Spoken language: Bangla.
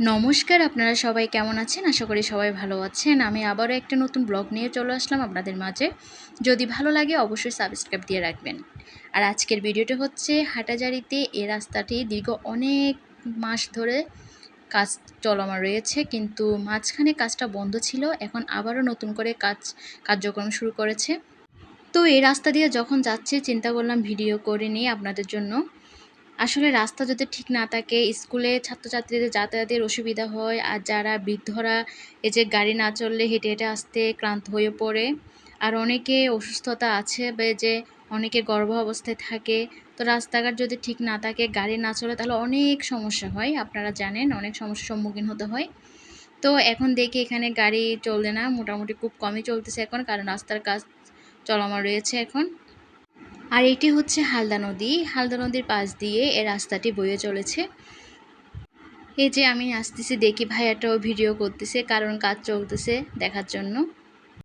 নমস্কার, আপনারা সবাই কেমন আছেন? আশা করি সবাই ভালো আছেন। আমি আবারও একটা নতুন ব্লগ নিয়ে চলে আসলাম আপনাদের মাঝে। যদি ভালো লাগে অবশ্যই সাবস্ক্রাইব দিয়ে রাখবেন। আর আজকের ভিডিওটা হচ্ছে হাটাজারিতে এই রাস্তাটি দীর্ঘ অনেক মাস ধরে কাজ চলমান রয়েছে, কিন্তু মাঝখানে কাজটা বন্ধ ছিল। এখন আবারও নতুন করে কার্যক্রম শুরু করেছে। তো এই রাস্তা দিয়ে যখন যাচ্ছি চিন্তা করলাম ভিডিও করে নিই আপনাদের জন্য। আসলে রাস্তা যদি ঠিক না থাকে স্কুলে ছাত্রছাত্রীদের যাতায়াতের অসুবিধা হয়, আর যারা বৃদ্ধরা এই যে গাড়ি না চললে হেঁটে হেঁটে আসতে ক্লান্ত হয়ে পড়ে। আর অনেকে অসুস্থতা আছে বা যে অনেকে গর্ভ অবস্থায় থাকে। তো রাস্তাঘাট যদি ঠিক না থাকে, গাড়ি না চলে, তাহলে অনেক সমস্যা হয়। আপনারা জানেন অনেক সমস্যার সম্মুখীন হতে হয়। তো এখন দেখি এখানে গাড়ি চলবে না, মোটামুটি খুব কমই চলতেছে এখন, কারণ রাস্তার কাজ চলমান রয়েছে এখন। আর এটি হচ্ছে হালদা নদী। হালদা নদীর পাশ দিয়ে এই রাস্তাটি বয়ে চলেছে। এই যে আমি আসতেছি দেখি ভাইয়াটাও ভিডিও করতেছে, কারণ কাজ চলতেছে দেখার জন্য।